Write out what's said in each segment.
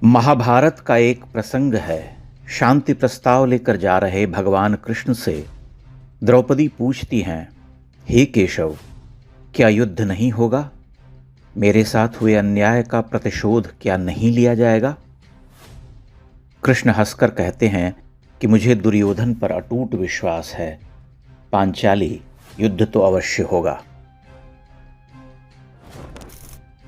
महाभारत का एक प्रसंग है। शांति प्रस्ताव लेकर जा रहे भगवान कृष्ण से द्रौपदी पूछती हैं, हे केशव, क्या युद्ध नहीं होगा? मेरे साथ हुए अन्याय का प्रतिशोध क्या नहीं लिया जाएगा? कृष्ण हंसकर कहते हैं कि मुझे दुर्योधन पर अटूट विश्वास है। पांचाली, युद्ध तो अवश्य होगा।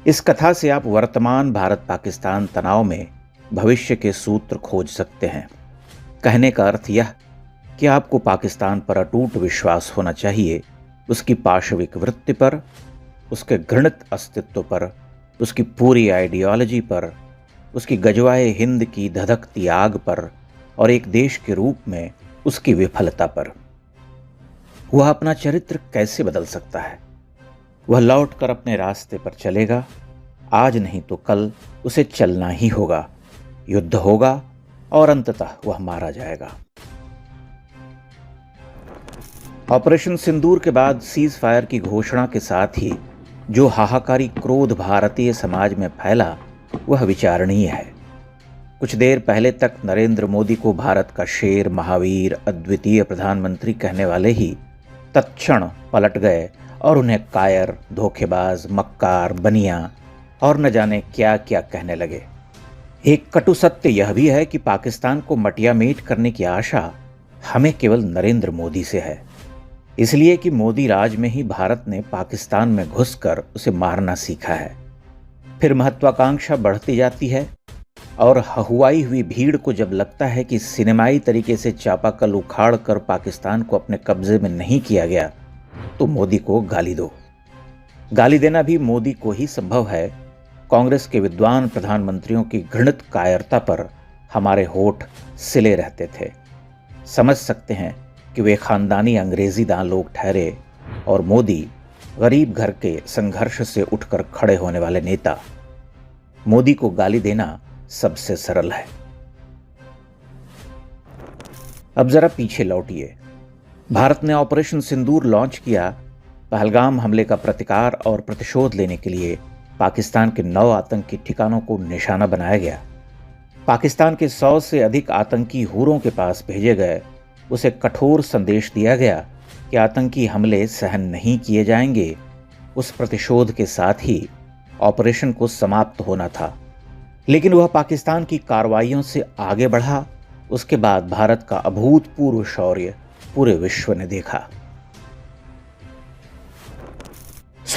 इस कथा से आप वर्तमान भारत पाकिस्तान तनाव में भविष्य के सूत्र खोज सकते हैं। कहने का अर्थ यह कि आपको पाकिस्तान पर अटूट विश्वास होना चाहिए, उसकी पाशविक वृत्ति पर, उसके घृणित अस्तित्व पर, उसकी पूरी आइडियोलॉजी पर, उसकी गजवाए हिंद की धधकती आग पर और एक देश के रूप में उसकी विफलता पर। वह अपना चरित्र कैसे बदल सकता है? वह लौटकर अपने रास्ते पर चलेगा। आज नहीं तो कल उसे चलना ही होगा। युद्ध होगा और अंततः वह मारा जाएगा। ऑपरेशन सिंदूर के बाद सीज फायर की घोषणा के साथ ही जो हाहाकारी क्रोध भारतीय समाज में फैला वह विचारणीय है। कुछ देर पहले तक नरेंद्र मोदी को भारत का शेर, महावीर, अद्वितीय प्रधानमंत्री कहने वाले ही तत्क्षण पलट गए और उन्हें कायर, धोखेबाज, मक्कार, बनिया और न जाने क्या क्या कहने लगे। एक कटु सत्य यह भी है कि पाकिस्तान को मटियामेट करने की आशा हमें केवल नरेंद्र मोदी से है, इसलिए कि मोदी राज में ही भारत ने पाकिस्तान में घुसकर उसे मारना सीखा है। फिर महत्वाकांक्षा बढ़ती जाती है और हहुआई हुई भीड़ को जब लगता है कि सिनेमाई तरीके से चापाकल उखाड़ कर पाकिस्तान को अपने कब्जे में नहीं किया गया तो मोदी को गाली दो। गाली देना भी मोदी को ही संभव है। कांग्रेस के विद्वान प्रधानमंत्रियों की घृणित कायरता पर हमारे होठ सिले रहते थे। समझ सकते हैं कि वे खानदानी अंग्रेजीदां लोग ठहरे और मोदी गरीब घर के संघर्ष से उठकर खड़े होने वाले नेता। मोदी को गाली देना सबसे सरल है। अब जरा पीछे लौटिए। भारत ने ऑपरेशन सिंदूर लॉन्च किया। पहलगाम हमले का प्रतिकार और प्रतिशोध लेने के लिए पाकिस्तान के 9 आतंकी ठिकानों को निशाना बनाया गया। पाकिस्तान के 100 से अधिक आतंकी हुरों के पास भेजे गए। उसे कठोर संदेश दिया गया कि आतंकी हमले सहन नहीं किए जाएंगे। उस प्रतिशोध के साथ ही ऑपरेशन को समाप्त होना था, लेकिन वह पाकिस्तान की कार्रवाइयों से आगे बढ़ा। उसके बाद भारत का अभूतपूर्व शौर्य पूरे विश्व ने देखा।